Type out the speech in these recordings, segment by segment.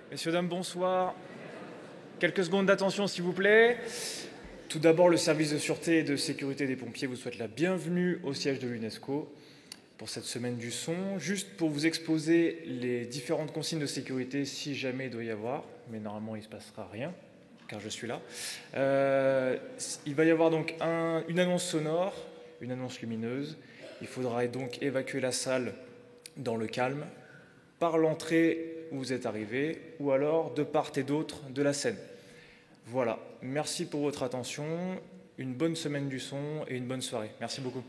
Messieurs, dames, bonsoir. Quelques secondes d'attention, s'il vous plaît. Tout d'abord, le service de sûreté et de sécurité des pompiers vous souhaite la bienvenue au siège de l'UNESCO pour cette semaine du son. Juste pour vous exposer les différentes consignes de sécurité, si jamais il doit y avoir, mais normalement il ne se passera rien, car je suis là. Il va y avoir donc une annonce sonore, une annonce lumineuse. Il faudra donc évacuer la salle dans le calme, par l'entrée où vous êtes arrivé, ou alors de part et d'autre de la scène. Voilà, merci pour votre attention, une bonne semaine du son et une bonne soirée. Merci beaucoup.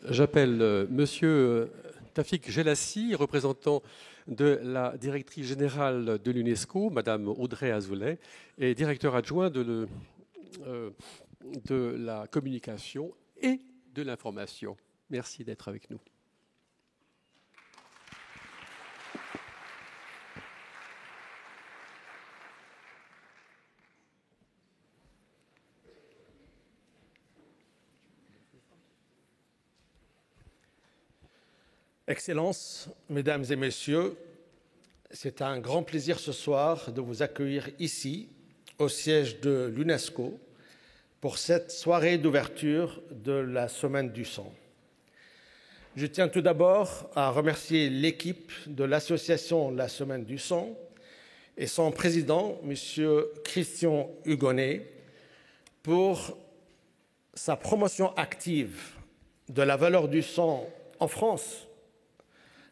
J'appelle Monsieur Tafik Gelassi, représentant de la directrice générale de l'UNESCO, Madame Audrey Azoulay, et directeur adjoint de la communication et de l'information. Merci d'être avec nous. Excellences, Mesdames et Messieurs, c'est un grand plaisir ce soir de vous accueillir ici, au siège de l'UNESCO, pour cette soirée d'ouverture de la Semaine du Son. Je tiens tout d'abord à remercier l'équipe de l'association La Semaine du Son et son président, M. Christian Hugonnet, pour sa promotion active de la valeur du son en France,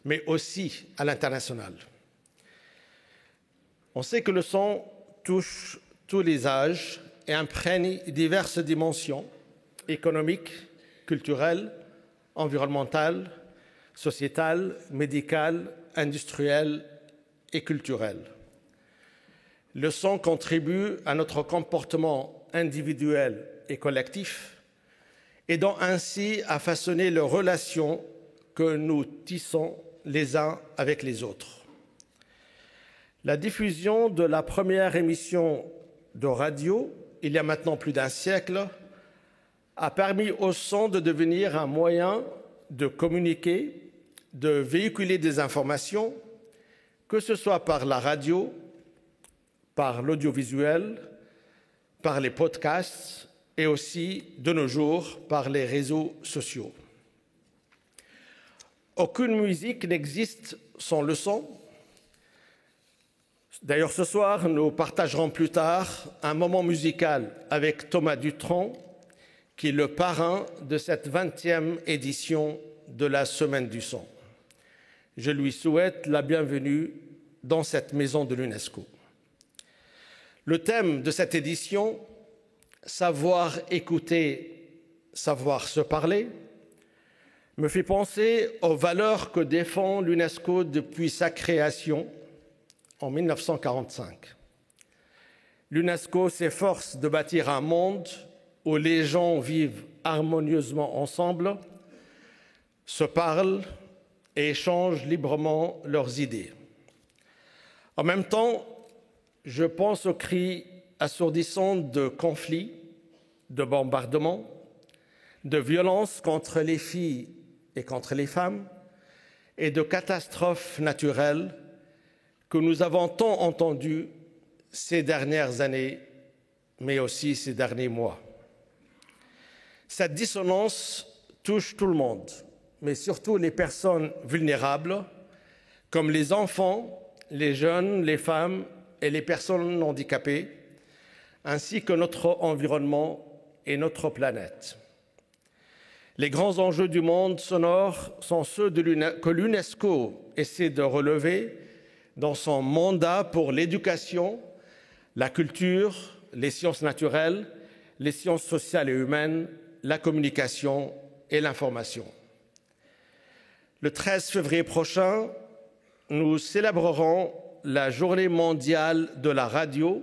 mais aussi à l'international. On sait que le son touche tous les âges et imprègne diverses dimensions économiques, culturelles, environnementales, sociétales, médicales, industrielles et culturelles. Le son contribue à notre comportement individuel et collectif, aidant ainsi à façonner les relations que nous tissons les uns avec les autres. La diffusion de la première émission de radio, il y a maintenant plus d'un siècle, a permis au son de devenir un moyen de communiquer, de véhiculer des informations, que ce soit par la radio, par l'audiovisuel, par les podcasts et aussi, de nos jours, par les réseaux sociaux. Aucune musique n'existe sans le son. D'ailleurs, ce soir, nous partagerons plus tard un moment musical avec Thomas Dutronc, qui est le parrain de cette 20e édition de la Semaine du Son. Je lui souhaite la bienvenue dans cette maison de l'UNESCO. Le thème de cette édition, savoir écouter, savoir se parler, me fait penser aux valeurs que défend l'UNESCO depuis sa création en 1945. L'UNESCO s'efforce de bâtir un monde où les gens vivent harmonieusement ensemble, se parlent et échangent librement leurs idées. En même temps, je pense aux cris assourdissants de conflits, de bombardements, de violences contre les filles et contre les femmes, et de catastrophes naturelles que nous avons tant entendues ces dernières années, mais aussi ces derniers mois. Cette dissonance touche tout le monde, mais surtout les personnes vulnérables, comme les enfants, les jeunes, les femmes et les personnes handicapées, ainsi que notre environnement et notre planète. Les grands enjeux du monde sonore sont ceux que l'UNESCO essaie de relever dans son mandat pour l'éducation, la culture, les sciences naturelles, les sciences sociales et humaines, la communication et l'information. Le 13 février prochain, nous célébrerons la Journée mondiale de la radio,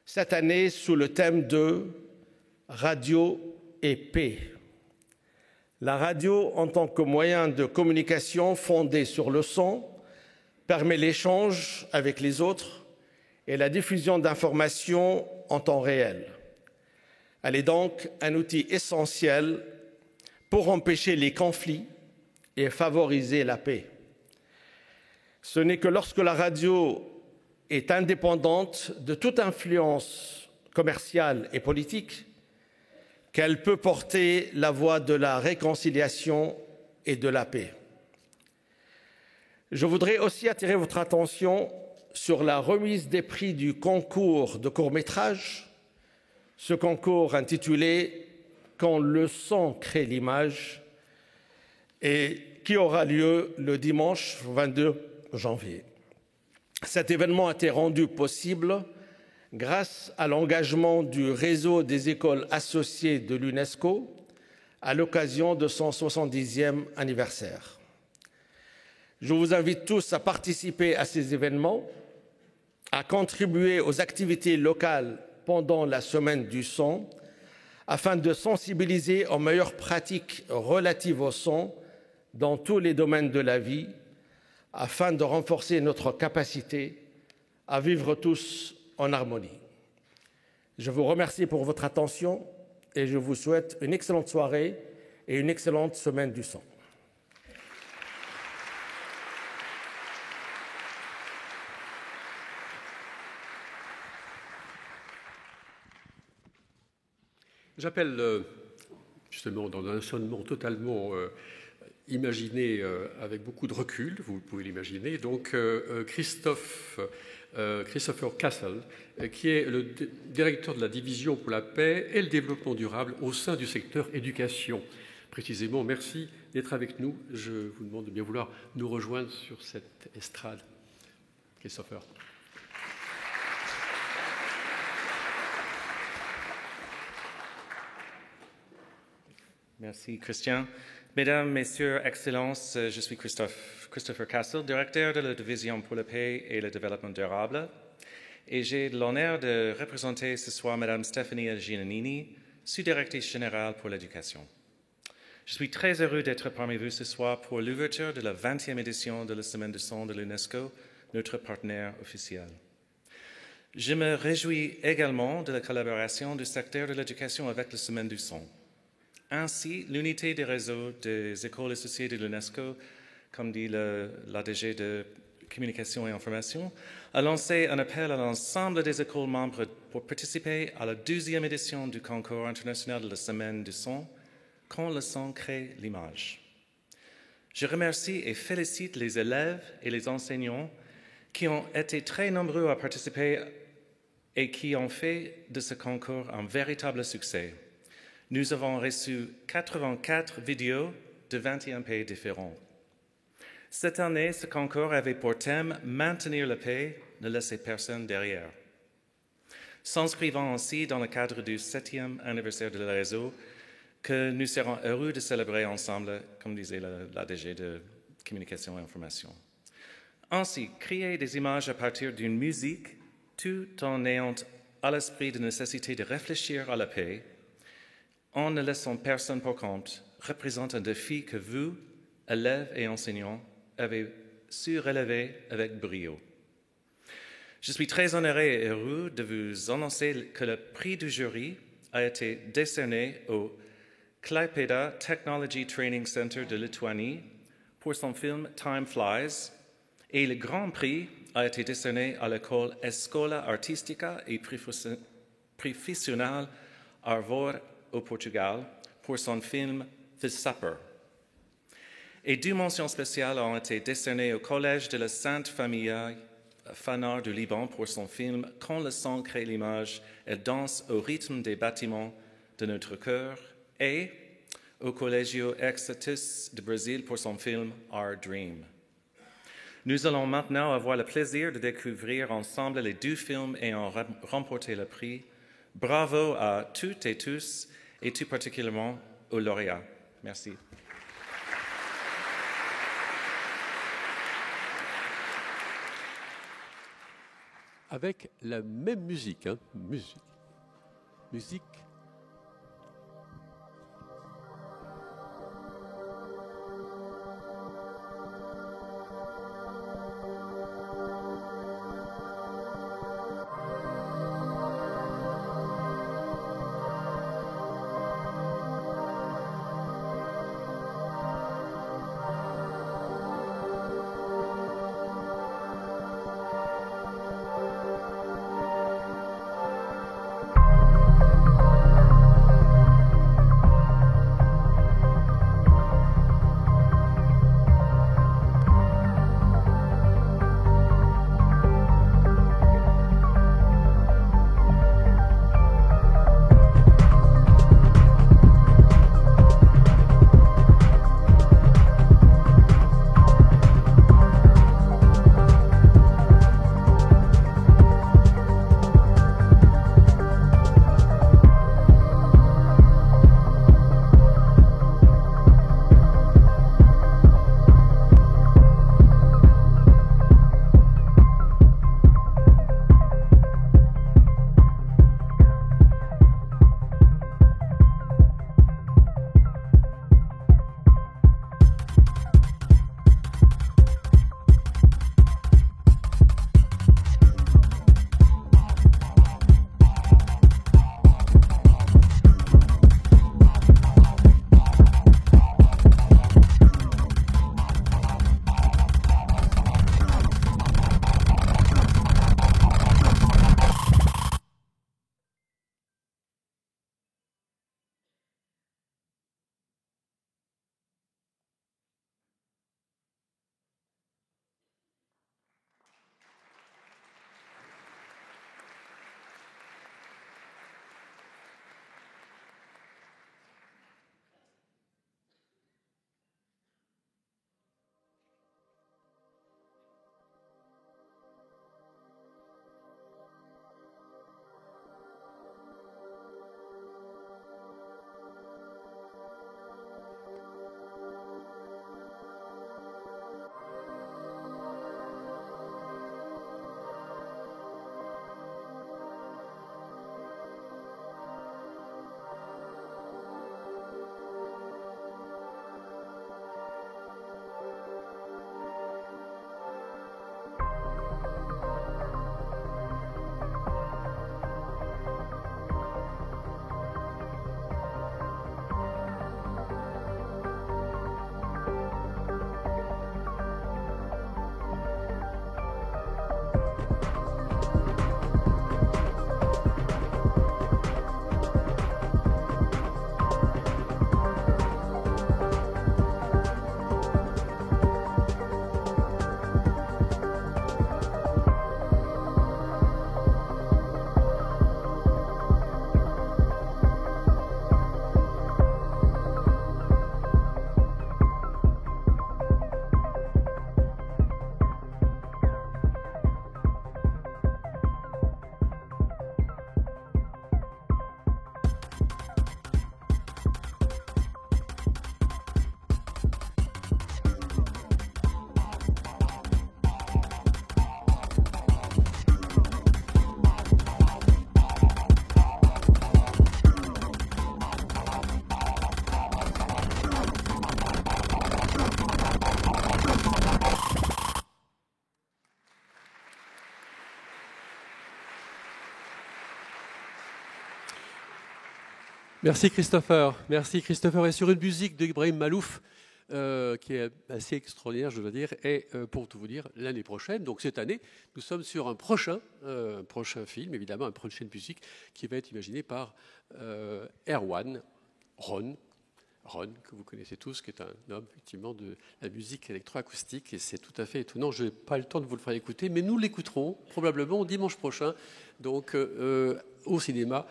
cette année sous le thème de « Radio et paix ». La radio, en tant que moyen de communication fondé sur le son, permet l'échange avec les autres et la diffusion d'informations en temps réel. Elle est donc un outil essentiel pour empêcher les conflits et favoriser la paix. Ce n'est que lorsque la radio est indépendante de toute influence commerciale et politique qu'elle peut porter la voix de la réconciliation et de la paix. Je voudrais aussi attirer votre attention sur la remise des prix du concours de court-métrage, ce concours intitulé « Quand le son crée l'image » et qui aura lieu le dimanche 22 janvier. Cet événement a été rendu possible grâce à l'engagement du réseau des écoles associées de l'UNESCO à l'occasion de son 70e anniversaire. Je vous invite tous à participer à ces événements, à contribuer aux activités locales pendant la semaine du son, afin de sensibiliser aux meilleures pratiques relatives au son dans tous les domaines de la vie, afin de renforcer notre capacité à vivre tous en harmonie. Je vous remercie pour votre attention et je vous souhaite une excellente soirée et une excellente semaine du son. J'appelle, justement, dans un sonnement totalement imaginé avec beaucoup de recul, vous pouvez l'imaginer, donc Christopher Castle, qui est le directeur de la division pour la paix et le développement durable au sein du secteur éducation. Précisément, merci d'être avec nous. Je vous demande de bien vouloir nous rejoindre sur cette estrade. Christopher. Merci, Christian. Mesdames, Messieurs, Excellences, je suis Christopher Castle, directeur de la Division pour la paix et le développement durable, et j'ai l'honneur de représenter ce soir Madame Stefania Giannini, sous-directrice générale pour l'éducation. Je suis très heureux d'être parmi vous ce soir pour l'ouverture de la 20e édition de la Semaine du son de l'UNESCO, notre partenaire officiel. Je me réjouis également de la collaboration du secteur de l'éducation avec la Semaine du son. Ainsi, l'unité des réseaux des écoles associées de l'UNESCO, comme dit l'ADG de Communication et Information, a lancé un appel à l'ensemble des écoles membres pour participer à la 12e édition du concours international de la Semaine du son, Quand le son crée l'image. Je remercie et félicite les élèves et les enseignants qui ont été très nombreux à participer et qui ont fait de ce concours un véritable succès. Nous avons reçu 84 vidéos de 21 pays différents. Cette année, ce concours avait pour thème « Maintenir la paix, ne laisser personne derrière ». S'inscrivant ainsi dans le cadre du 7e anniversaire de le réseau, que nous serons heureux de célébrer ensemble, comme disait l'ADG de Communication et Information. Ainsi, créer des images à partir d'une musique, tout en ayant à l'esprit la nécessité de réfléchir à la paix, en ne laissant personne pour compte, représente un défi que vous, élèves et enseignants, avez su relever avec brio. Je suis très honoré et heureux de vous annoncer que le prix du jury a été décerné au Klaipėda Technology Training Center de Lituanie pour son film Time Flies, et le grand prix a été décerné à l'école Escola Artística e Profissional Arvor au Portugal pour son film The Supper. Et deux mentions spéciales ont été décernées au Collège de la Sainte Famille Fanard du Liban pour son film Quand le son crée l'image, elle danse au rythme des bâtiments de notre cœur, et au Colégio Exatus de Brésil pour son film Our Dream. Nous allons maintenant avoir le plaisir de découvrir ensemble les deux films ayant remporté le prix. Bravo à toutes et tous, et tout particulièrement aux lauréats. Merci. Avec la même musique, hein, musique. Merci Christopher. Merci Christopher. Et sur une musique d'Ibrahim Malouf, qui est assez extraordinaire, je dois dire, et pour tout vous dire, l'année prochaine, donc cette année, nous sommes sur un prochain film, évidemment, une prochaine musique qui va être imaginée par Erwan Ron, que vous connaissez tous, qui est un homme, effectivement, de la musique électroacoustique, et c'est tout à fait étonnant. Je n'ai pas le temps de vous le faire écouter, mais nous l'écouterons probablement dimanche prochain, donc au cinéma,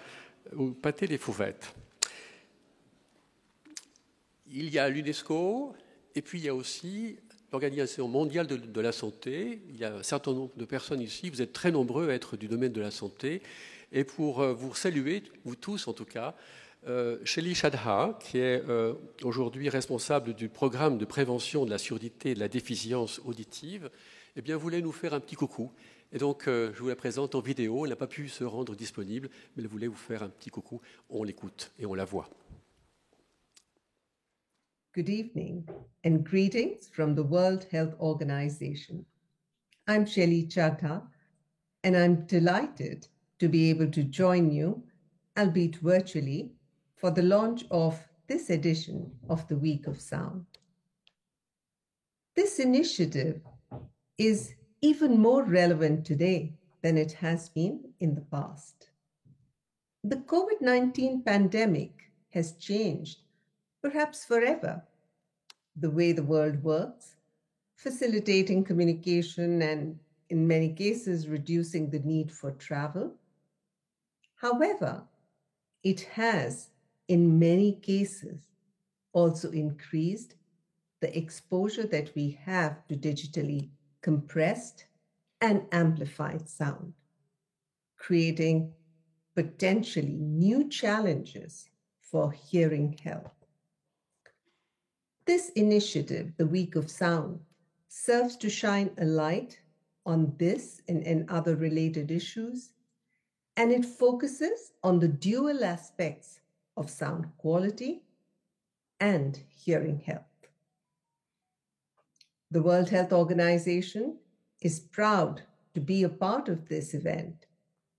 au Pâté des Fouvettes. Il y a l'UNESCO, et puis il y a aussi l'Organisation mondiale de la santé. Il y a un certain nombre de personnes ici, vous êtes très nombreux à être du domaine de la santé, et pour vous saluer, vous tous en tout cas, Shelly Shadha, qui est aujourd'hui responsable du programme de prévention de la surdité et de la déficience auditive, eh bien, voulait nous faire un petit coucou. Et donc, je vous la présente en vidéo. Elle n'a pas pu se rendre disponible, mais elle voulait vous faire un petit coucou. On l'écoute et on la voit. Good evening and greetings from the World Health Organization. I'm Shelly Chadha, and I'm delighted to be able to join you, albeit virtually, for the launch of this edition of the Week of Sound. This initiative is even more relevant today than it has been in the past. The COVID-19 pandemic has changed, perhaps forever, the way the world works, facilitating communication and, in many cases, reducing the need for travel. However, it has, in many cases, also increased the exposure that we have to digitally compressed and amplified sound, creating potentially new challenges for hearing health. This initiative, the Week of Sound, serves to shine a light on this and other related issues, and it focuses on the dual aspects of sound quality and hearing health. The World Health Organization is proud to be a part of this event,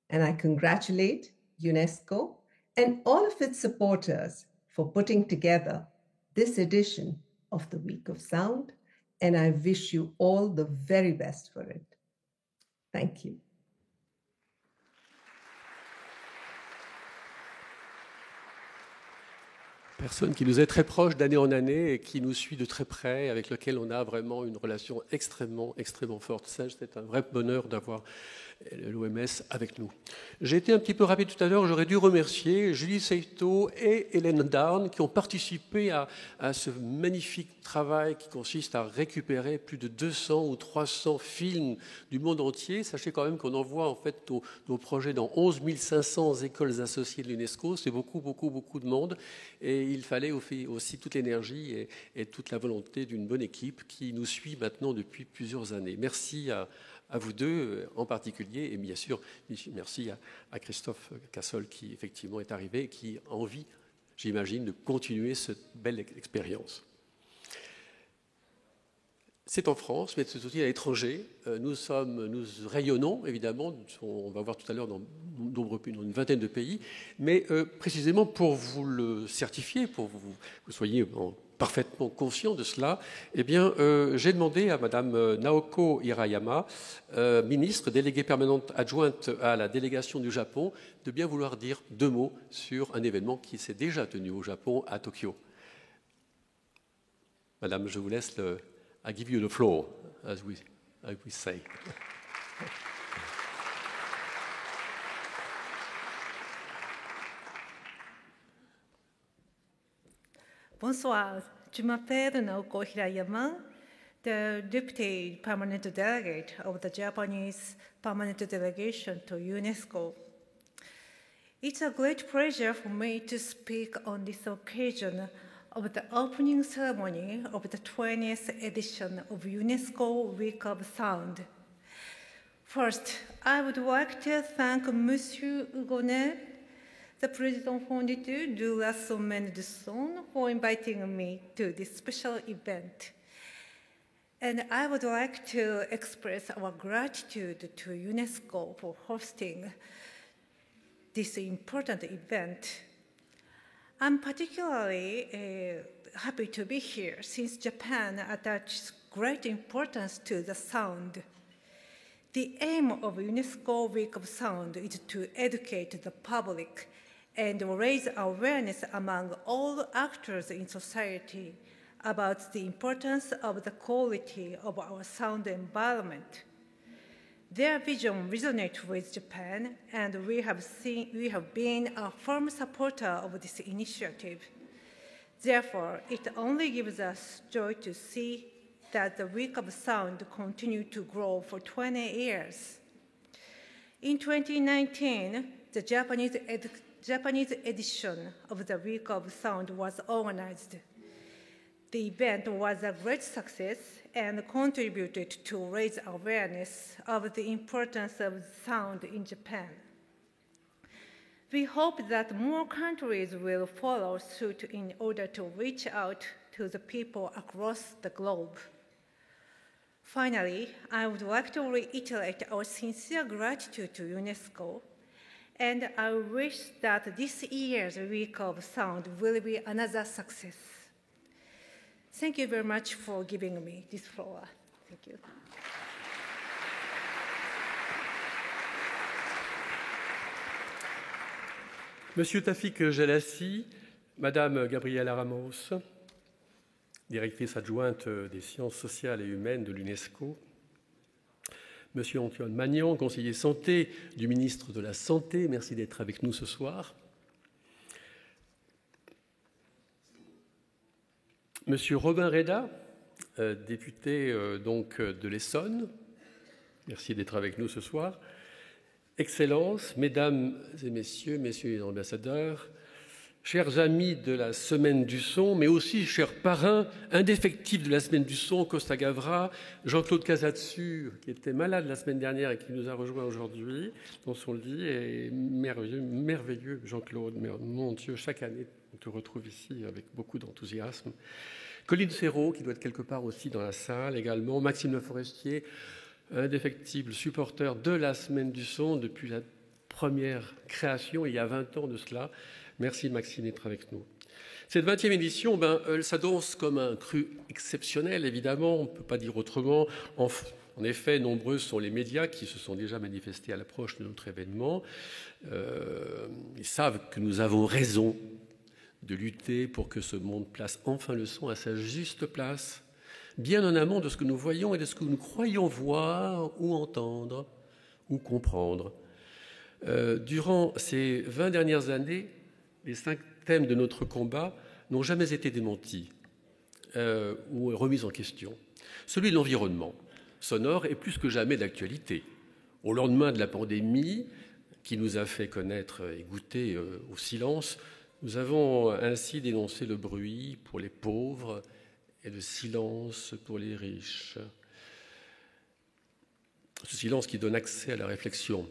and I congratulate UNESCO and all of its supporters for putting together this edition of the Week of Sound, and I wish you all the very best for it. Thank you. Personne qui nous est très proche d'année en année et qui nous suit de très près, avec lequel on a vraiment une relation extrêmement forte. Ça, c'est un vrai bonheur d'avoir l'OMS avec nous. J'ai été un petit peu rapide tout à l'heure, j'aurais dû remercier Julie Seito et Hélène Darn qui ont participé à ce magnifique travail qui consiste à récupérer plus de 200 ou 300 films du monde entier. Sachez quand même qu'on envoie en fait nos projets dans 11 500 écoles associées de l'UNESCO. C'est beaucoup de monde et il fallait aussi toute l'énergie et toute la volonté d'une bonne équipe qui nous suit maintenant depuis plusieurs années. Merci à vous deux en particulier, et bien sûr, merci à Christophe Cassol qui effectivement est arrivé et qui a envie, j'imagine, de continuer cette belle expérience. C'est en France, mais c'est aussi à l'étranger. Nous rayonnons, évidemment, on va voir tout à l'heure dans une vingtaine de pays, mais précisément pour vous le certifier, pour que vous soyez parfaitement conscient de cela, eh bien, j'ai demandé à Madame Naoko Hirayama, ministre déléguée permanente adjointe à la délégation du Japon, de bien vouloir dire 2 mots sur un événement qui s'est déjà tenu au Japon, à Tokyo. Madame, je vous laisse I give you the floor, as we say. Bonsoir, je m'appelle Naoko Hirayama, the Deputy Permanent Delegate of the Japanese Permanent Delegation to UNESCO. It's a great pleasure for me to speak on this occasion of the opening ceremony of the 20th edition of UNESCO Week of Sound. First, I would like to thank Monsieur Hugonet, the President Fonditu de la Semaine du Son, for inviting me to this special event. And I would like to express our gratitude to UNESCO for hosting this important event. I'm particularly happy to be here since Japan attaches great importance to the sound. The aim of UNESCO Week of Sound is to educate the public and raise awareness among all actors in society about the importance of the quality of our sound environment. Their vision resonates with Japan, and we have been a firm supporter of this initiative. Therefore, it only gives us joy to see that the Week of Sound continued to grow for 20 years. In 2019, the Japanese edition of the Week of Sound was organized. The event was a great success and contributed to raise awareness of the importance of sound in Japan. We hope that more countries will follow suit in order to reach out to the people across the globe. Finally, I would like to reiterate our sincere gratitude to UNESCO, and I wish that this year's Week of Sound will be another success. Thank you very much for giving me this floor. Thank you. Monsieur Tafik Jelassi, Madame Gabriela Ramos, directrice adjointe des sciences sociales et humaines de l'UNESCO, Monsieur Antoine Magnan, conseiller santé du ministre de la Santé, merci d'être avec nous ce soir. Monsieur Robin Reda, député de l'Essonne, merci d'être avec nous ce soir. Excellences, Mesdames et Messieurs les ambassadeurs, chers amis de la Semaine du Son, mais aussi chers parrains indéfectibles de la Semaine du Son, Costa Gavra, Jean-Claude Casatsu, qui était malade la semaine dernière et qui nous a rejoint aujourd'hui dans son lit, et merveilleux Jean-Claude, mon Dieu, chaque année on te retrouve ici avec beaucoup d'enthousiasme. Colline Serrault, qui doit être quelque part aussi dans la salle également, Maxime Le Forestier, indéfectible supporter de la Semaine du Son depuis la première création, il y a 20 ans de cela. Merci Maxime d'être avec nous. Cette 20e édition, elle s'annonce comme un cru exceptionnel, évidemment, on ne peut pas dire autrement. En effet, nombreux sont les médias qui se sont déjà manifestés à l'approche de notre événement. Ils savent que nous avons raison de lutter pour que ce monde place enfin le son à sa juste place, bien en amont de ce que nous voyons et de ce que nous croyons voir ou entendre ou comprendre. Durant ces 20 dernières années, les 5 thèmes de notre combat n'ont jamais été démentis ou remis en question. Celui de l'environnement sonore est plus que jamais d'actualité. Au lendemain de la pandémie qui nous a fait connaître et goûter au silence, nous avons ainsi dénoncé le bruit pour les pauvres et le silence pour les riches. Ce silence qui donne accès à la réflexion.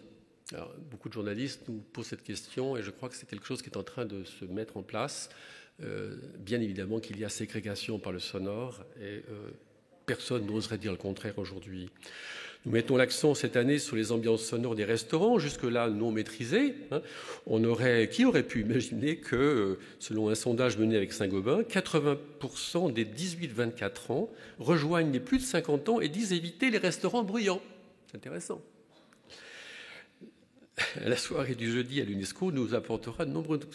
Alors, beaucoup de journalistes nous posent cette question et je crois que c'est quelque chose qui est en train de se mettre en place. Bien évidemment qu'il y a ségrégation par le sonore et personne n'oserait dire le contraire aujourd'hui. Nous mettons l'accent cette année sur les ambiances sonores des restaurants, jusque-là non maîtrisées. Qui aurait pu imaginer que, selon un sondage mené avec Saint-Gobain, 80% des 18-24 ans rejoignent les plus de 50 ans et disent éviter les restaurants bruyants. C'est intéressant. La soirée du jeudi à l'UNESCO nous apportera de nombreuses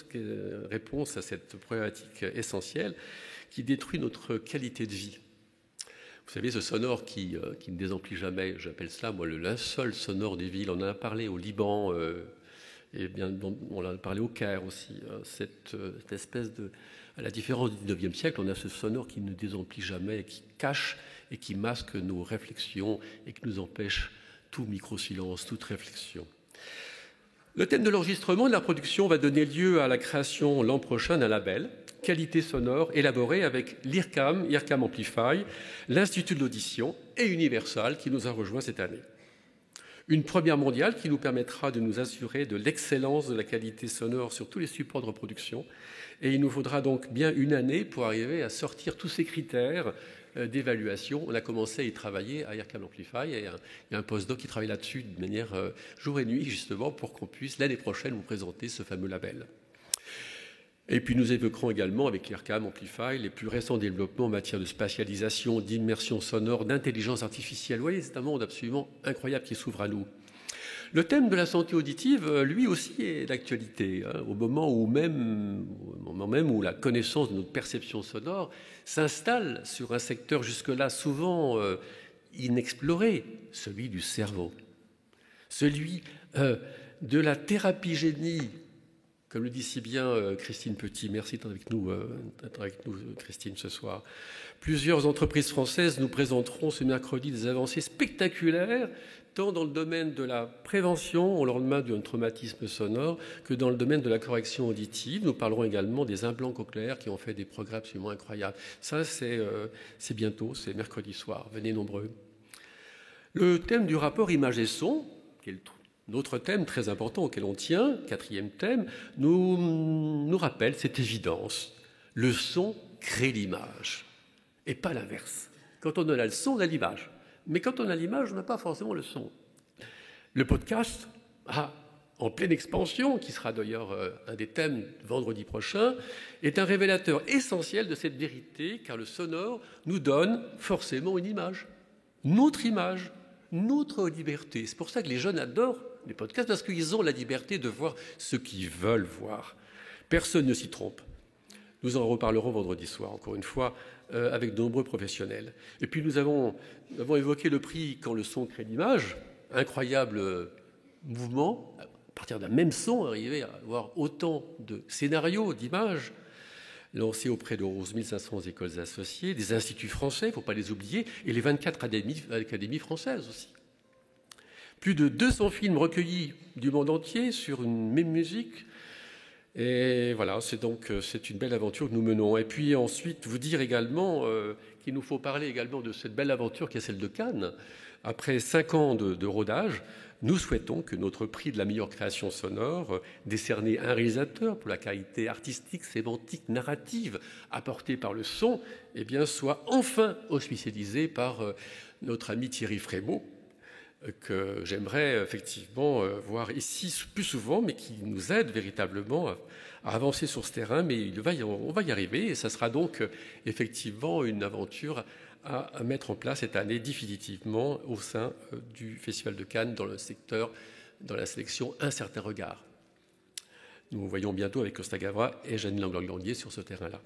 réponses à cette problématique essentielle qui détruit notre qualité de vie. Vous savez, ce sonore qui ne désemplit jamais, j'appelle cela, moi, le linceul sonore des villes. On en a parlé au Liban, et bien, on en a parlé au Caire aussi. Cette espèce de... À la différence du XIXe siècle, on a ce sonore qui ne désemplit jamais, qui cache et qui masque nos réflexions et qui nous empêche tout micro-silence, toute réflexion. Le thème de l'enregistrement et de la production va donner lieu à la création l'an prochain d'un label, qualité sonore, élaboré avec l'IRCAM Amplify, l'Institut de l'audition et Universal qui nous a rejoints cette année. Une première mondiale qui nous permettra de nous assurer de l'excellence de la qualité sonore sur tous les supports de reproduction. Et il nous faudra donc bien une année pour arriver à sortir tous ces critères d'évaluation. On a commencé à y travailler à IRCAM Amplify et il y a un postdoc qui travaille là-dessus de manière jour et nuit justement pour qu'on puisse l'année prochaine vous présenter ce fameux label. Et puis nous évoquerons également avec l'IRCAM Amplify les plus récents développements en matière de spatialisation, d'immersion sonore, d'intelligence artificielle. Vous voyez, c'est un monde absolument incroyable qui s'ouvre à nous. Le thème de la santé auditive, lui aussi, est d'actualité, au moment même où la connaissance de notre perception sonore s'installe sur un secteur jusque-là souvent inexploré, celui du cerveau, celui de la thérapie génie, comme le dit si bien Christine Petit. Merci d'être avec nous, Christine, ce soir. Plusieurs entreprises françaises nous présenteront ce mercredi des avancées spectaculaires, tant dans le domaine de la prévention au lendemain d'un traumatisme sonore que dans le domaine de la correction auditive. Nous parlerons également des implants cochléaires qui ont fait des progrès absolument incroyables. Ça, c'est bientôt, c'est mercredi soir. Venez nombreux. Le thème du rapport image et son, qui est notre thème très important auquel on tient, quatrième thème, nous rappelle cette évidence. Le son crée l'image, et pas l'inverse. Quand on a le son, on a l'image. Mais quand on a l'image, on n'a pas forcément le son. Le podcast, en pleine expansion, qui sera d'ailleurs un des thèmes vendredi prochain, est un révélateur essentiel de cette vérité, car le sonore nous donne forcément une image, notre liberté. C'est pour ça que les jeunes adorent les podcasts, parce qu'ils ont la liberté de voir ce qu'ils veulent voir. Personne ne s'y trompe. Nous en reparlerons vendredi soir, encore une fois, avec de nombreux professionnels. Et puis nous avons évoqué le prix quand le son crée l'image, incroyable mouvement, à partir d'un même son, arriver à avoir autant de scénarios, d'images, lancés auprès de 11 500 écoles associées, des instituts français, il ne faut pas les oublier, et les 24 académies françaises aussi. Plus de 200 films recueillis du monde entier sur une même musique. Et voilà, c'est une belle aventure que nous menons. Et puis ensuite, vous dire également qu'il nous faut parler également de cette belle aventure qui est celle de Cannes. Après 5 ans de rodage, nous souhaitons que notre prix de la meilleure création sonore, décerné à un réalisateur pour la qualité artistique, sémantique, narrative apportée par le son, eh bien, soit enfin officialisé par notre ami Thierry Frémaux, que j'aimerais effectivement voir ici plus souvent, mais qui nous aide véritablement à avancer sur ce terrain. Mais on va y arriver, et ça sera donc effectivement une aventure à mettre en place cette année définitivement au sein du Festival de Cannes dans le secteur, dans la sélection Un certain regard. Nous nous voyons bientôt avec Costa Gavra et Janine Langlandier sur ce terrain-là.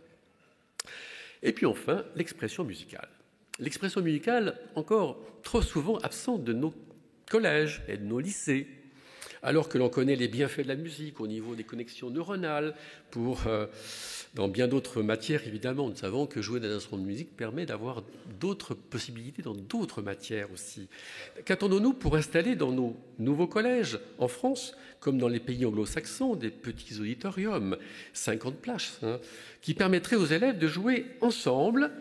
Et puis enfin, l'expression musicale. L'expression musicale, encore trop souvent absente de nos collèges et de nos lycées, alors que l'on connaît les bienfaits de la musique au niveau des connexions neuronales, dans bien d'autres matières, évidemment. Nous savons que jouer d'un instrument de musique permet d'avoir d'autres possibilités dans d'autres matières aussi. Qu'attendons-nous pour installer dans nos nouveaux collèges, en France, comme dans les pays anglo-saxons, des petits auditoriums, 50 places, qui permettraient aux élèves de jouer ensemble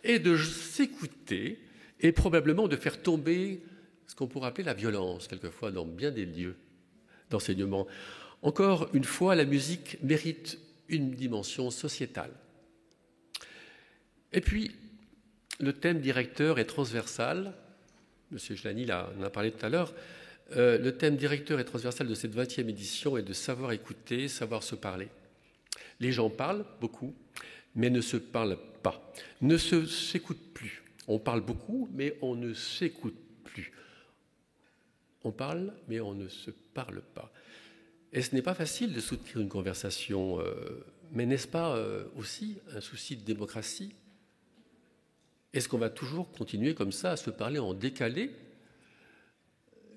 et de s'écouter, et probablement de faire tomber ce qu'on pourrait appeler la violence, quelquefois dans bien des lieux d'enseignement. Encore une fois, la musique mérite une dimension sociétale. Et puis, le thème directeur est transversal. M. Gelani en a parlé tout à l'heure. Le thème directeur et transversal de cette 20e édition est de savoir écouter, savoir se parler. Les gens parlent beaucoup, mais ne se parlent pas, ne s'écoutent plus. On parle beaucoup, mais on ne s'écoute plus. On parle, mais on ne se parle pas. Et ce n'est pas facile de soutenir une conversation, mais n'est-ce pas aussi un souci de démocratie? Est-ce qu'on va toujours continuer comme ça à se parler en décalé?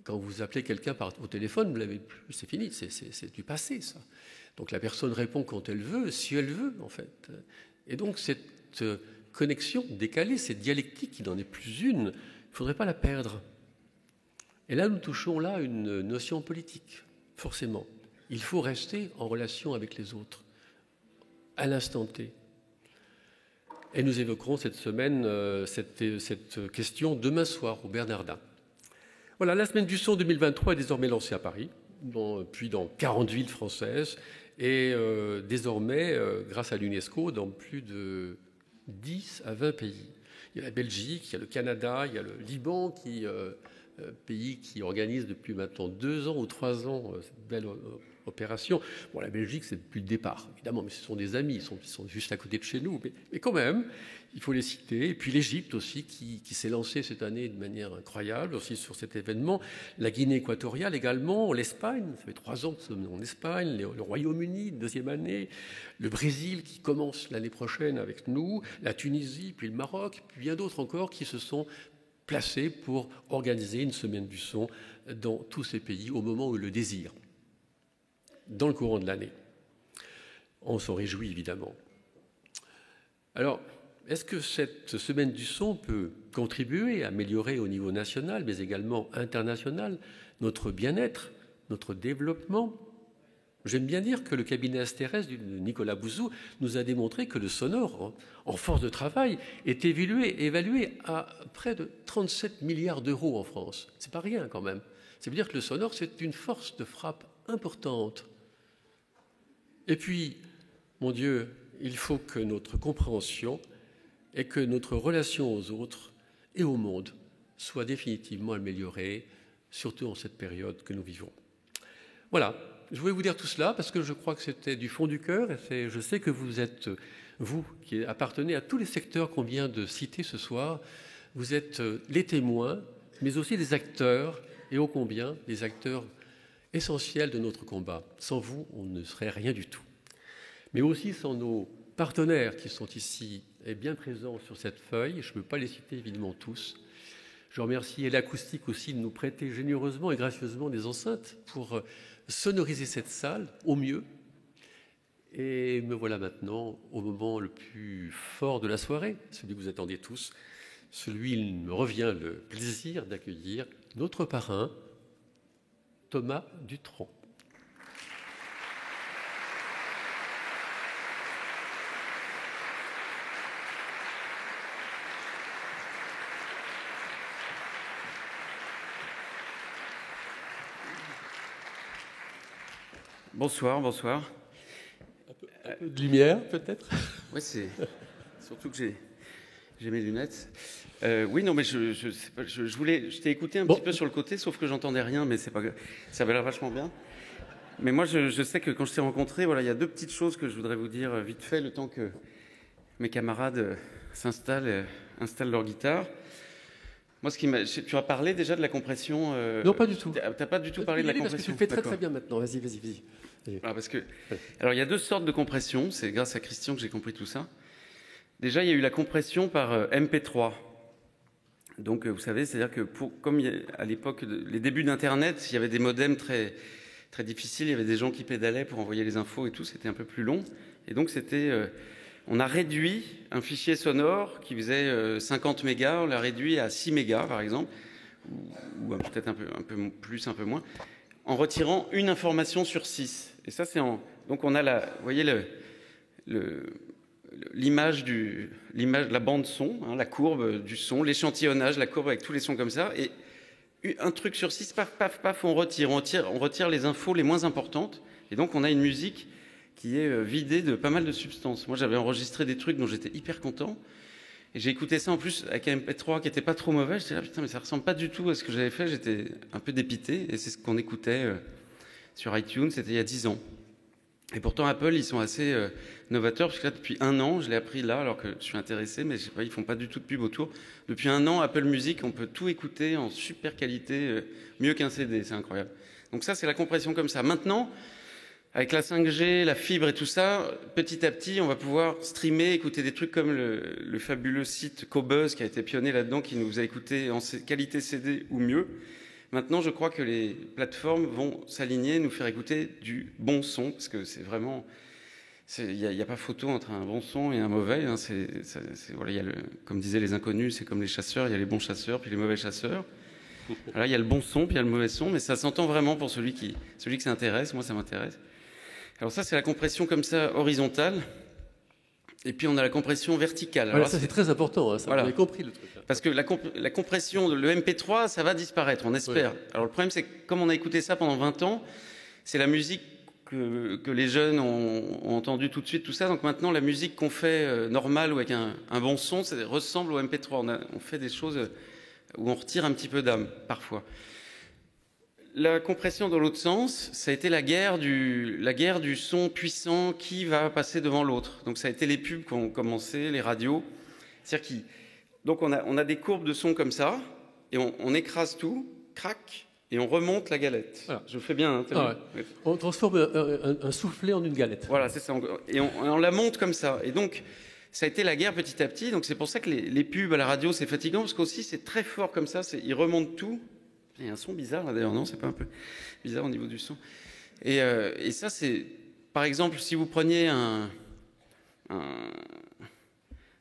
Quand vous appelez quelqu'un au téléphone, vous l'avez plus, c'est fini, c'est du passé, ça. Donc la personne répond quand elle veut, si elle veut, en fait. Et donc cette connexion décalée, cette dialectique qui n'en est plus une, il ne faudrait pas la perdre. Et là, nous touchons là une notion politique, forcément. Il faut rester en relation avec les autres, à l'instant T. Et nous évoquerons cette semaine cette question demain soir au Bernardin. Voilà, la semaine du son 2023 est désormais lancée à Paris, puis dans 40 villes françaises, et désormais, grâce à l'UNESCO, dans plus de 10 à 20 pays. Il y a la Belgique, il y a le Canada, il y a le Liban, pays qui organise depuis maintenant 2 ans ou 3 ans cette belle opération. Bon, la Belgique, c'est depuis le départ, évidemment, mais ce sont des amis, ils sont juste à côté de chez nous. Mais quand même, il faut les citer. Et puis l'Égypte aussi, qui s'est lancée cette année de manière incroyable aussi sur cet événement. La Guinée équatoriale également, l'Espagne, ça fait 3 ans que nous sommes en Espagne, le Royaume-Uni, 2e année, le Brésil qui commence l'année prochaine avec nous, la Tunisie, puis le Maroc, puis bien d'autres encore qui se sont placés pour organiser une semaine du son dans tous ces pays au moment où ils le désirent, dans le courant de l'année. On s'en réjouit évidemment. Alors, est-ce que cette semaine du son peut contribuer à améliorer au niveau national, mais également international, notre bien-être, notre développement? J'aime bien dire que le cabinet Asterès de Nicolas Bouzou nous a démontré que le sonore, en force de travail, est évalué à près de 37 milliards d'euros en France. C'est pas rien quand même. Ça veut dire que le sonore, c'est une force de frappe importante. Et puis, mon Dieu, il faut que notre compréhension et que notre relation aux autres et au monde soit définitivement améliorée, surtout en cette période que nous vivons. Voilà, je voulais vous dire tout cela parce que je crois que c'était du fond du cœur et je sais que vous êtes, vous qui appartenez à tous les secteurs qu'on vient de citer ce soir, vous êtes les témoins, mais aussi les acteurs, et ô combien des acteurs essentiels de notre combat. Sans vous, on ne serait rien du tout. Mais aussi sans nos partenaires qui sont ici et bien présents sur cette feuille. Je ne peux pas les citer évidemment tous. Je remercie l'Acoustique aussi de nous prêter généreusement et gracieusement des enceintes pour sonoriser cette salle au mieux. Et me voilà maintenant au moment le plus fort de la soirée, celui que vous attendez tous. Celui, il me revient le plaisir d'accueillir notre parrain, Thomas Dutronc. Bonsoir, bonsoir. Un peu de lumière, peut-être? Oui, c'est surtout que j'ai mes lunettes. Oui, non, mais je t'ai écouté un petit peu sur le côté, sauf que j'entendais rien, mais c'est pas, ça avait l'air vachement bien. Mais moi, je sais que quand je t'ai rencontré, voilà, il y a 2 petites choses que je voudrais vous dire vite fait, le temps que mes camarades s'installent, installent leur guitare. Moi, tu as parlé déjà de la compression. Non, pas du tout. T'as pas du tout parlé de la compression. Parce que tu le fais très très bien maintenant. Vas-y. Ah, alors, il y a 2 sortes de compression. C'est grâce à Christian que j'ai compris tout ça. Déjà, il y a eu la compression par MP3. Donc, vous savez, c'est-à-dire que comme à l'époque, les débuts d'Internet, il y avait des modems très, très difficiles. Il y avait des gens qui pédalaient pour envoyer les infos et tout. C'était un peu plus long. Et donc, on a réduit un fichier sonore qui faisait 50 mégas. On l'a réduit à 6 mégas, par exemple, ou peut-être un peu plus, un peu moins, en retirant une information sur 6. Et ça, donc on a vous voyez l'image de la bande son, hein, la courbe du son, l'échantillonnage, la courbe avec tous les sons comme ça, et un truc sur 6, paf, paf, paf, on retire les infos les moins importantes, et donc on a une musique qui est vidée de pas mal de substances. Moi, j'avais enregistré des trucs dont j'étais hyper content, et j'ai écouté ça en plus avec un MP3 qui était pas trop mauvais. J'étais là, putain, mais ça ressemble pas du tout à ce que j'avais fait. J'étais un peu dépité, et c'est ce qu'on écoutait sur iTunes, c'était il y a 10 ans. Et pourtant, Apple, ils sont assez novateurs, parce que là, depuis 1 an, je l'ai appris là, alors que je suis intéressé, mais je sais pas, ils font pas du tout de pub autour. Depuis 1 an, Apple Music, on peut tout écouter en super qualité, mieux qu'un CD, c'est incroyable. Donc ça, c'est la compression comme ça. Maintenant, avec la 5G, la fibre et tout ça, petit à petit, on va pouvoir streamer, écouter des trucs comme le fabuleux site Qobuz, qui a été pionnier là-dedans, qui nous a écouté en qualité CD ou mieux. Maintenant, je crois que les plateformes vont s'aligner, nous faire écouter du bon son, parce que c'est vraiment... Il n'y a pas photo entre un bon son et un mauvais. Hein, voilà, comme disaient les inconnus, c'est comme les chasseurs, il y a les bons chasseurs puis les mauvais chasseurs. Voilà, il y a le bon son puis il y a le mauvais son, mais ça s'entend vraiment pour celui qui s'intéresse. Moi, ça m'intéresse. Alors ça, c'est la compression comme ça, horizontale. Et puis on a la compression verticale. Alors, ça c'est très important, hein, ça, voilà. Vous avez compris le truc. Là. Parce que la compression, le MP3, ça va disparaître, on espère. Oui. Alors le problème, c'est que comme on a écouté ça pendant 20 ans, c'est la musique que les jeunes ont entendu tout de suite, tout ça. Donc maintenant, la musique qu'on fait normale ou avec un bon son, ça ressemble au MP3. On fait des choses où on retire un petit peu d'âme, parfois. la compression dans l'autre sens, ça a été la guerre du son puissant qui va passer devant l'autre. Donc ça a été les pubs qui ont commencé, les radios. C'est-à-dire donc on a des courbes de son comme ça, et on écrase tout, crac, et on remonte la galette. Voilà. Je fais bien. Hein, ouais. On transforme un soufflet en une galette. Voilà, c'est ça. Et on la monte comme ça. Et donc, ça a été la guerre petit à petit. Donc c'est pour ça que les pubs à la radio, c'est fatigant, parce qu'aussi c'est très fort comme ça. Ils remontent tout. Il y a un son bizarre là d'ailleurs, non? C'est pas un peu bizarre au niveau du son? Et ça, c'est... Par exemple, si vous preniez un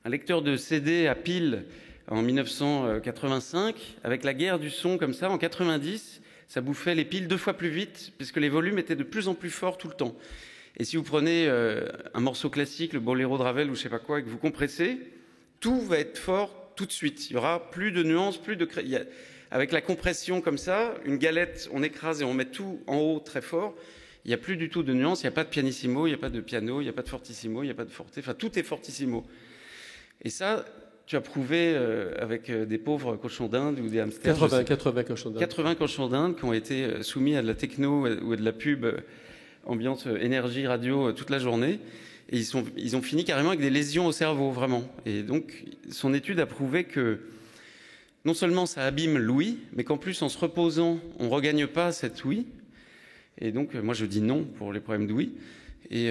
lecteur de CD à pile en 1985, avec la guerre du son comme ça, en 90, ça bouffait les piles 2 fois plus vite, puisque les volumes étaient de plus en plus forts tout le temps. Et si vous prenez un morceau classique, le boléro de Ravel ou je sais pas quoi, et que vous compressez, tout va être fort tout de suite. Il y aura plus de nuances, plus de... Avec la compression comme ça, une galette, on écrase et on met tout en haut très fort. Il n'y a plus du tout de nuances, il n'y a pas de pianissimo, il n'y a pas de piano, il n'y a pas de fortissimo, il n'y a pas de forte. Enfin, tout est fortissimo. Et ça, tu as prouvé avec des pauvres cochons d'Inde ou des hamsters. 80 cochons d'Inde. 80 cochons d'Inde qui ont été soumis à de la techno ou à de la pub ambiance énergie, radio toute la journée. Et ils ont fini carrément avec des lésions au cerveau, vraiment. Et donc, son étude a prouvé que non seulement ça abîme l'ouïe, mais qu'en plus, en se reposant, on ne regagne pas cette ouïe. Et donc, moi, je dis non pour les problèmes d'ouïe. Et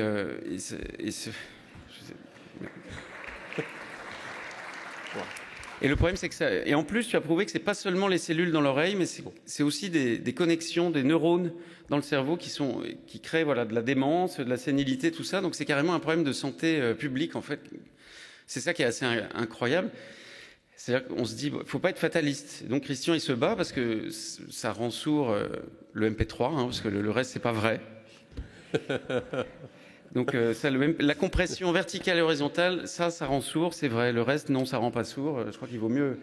le problème, c'est que ça... Et en plus, tu as prouvé que c'est pas seulement les cellules dans l'oreille, mais c'est aussi des connexions, des neurones dans le cerveau qui créent voilà, de la démence, de la sénilité, tout ça. Donc c'est carrément un problème de santé publique, en fait. C'est ça qui est assez incroyable. C'est-à-dire qu'on se dit, il faut pas être fataliste. Donc Christian, il se bat parce que ça rend sourd le MP3, hein, parce que le reste, c'est pas vrai. Donc la compression verticale et horizontale, ça rend sourd, c'est vrai. Le reste, non, ça rend pas sourd. Je crois qu'il vaut mieux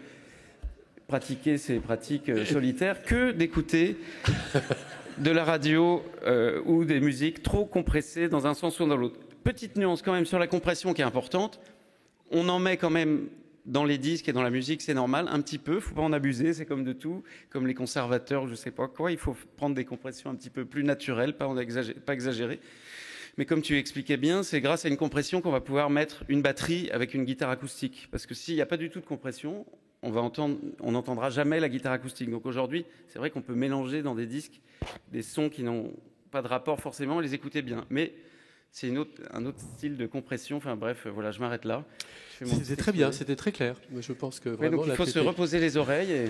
pratiquer ces pratiques solitaires que d'écouter de la radio ou des musiques trop compressées dans un sens ou dans l'autre. Petite nuance quand même sur la compression qui est importante. On en met quand même dans les disques et dans la musique, c'est normal, un petit peu. Faut pas en abuser, c'est comme de tout, comme les conservateurs, je sais pas quoi. Il faut prendre des compressions un petit peu plus naturelles, pas exagérer. Mais comme tu expliquais bien, c'est grâce à une compression qu'on va pouvoir mettre une batterie avec une guitare acoustique. Parce que s'il n'y a pas du tout de compression, on n'entendra jamais la guitare acoustique. Donc aujourd'hui, c'est vrai qu'on peut mélanger dans des disques des sons qui n'ont pas de rapport forcément, et les écouter bien. Mais c'est un autre style de compression. Enfin bref, voilà, je m'arrête là. C'était très bien, c'était très clair. Mais je pense que vraiment, donc il faut se reposer les oreilles et...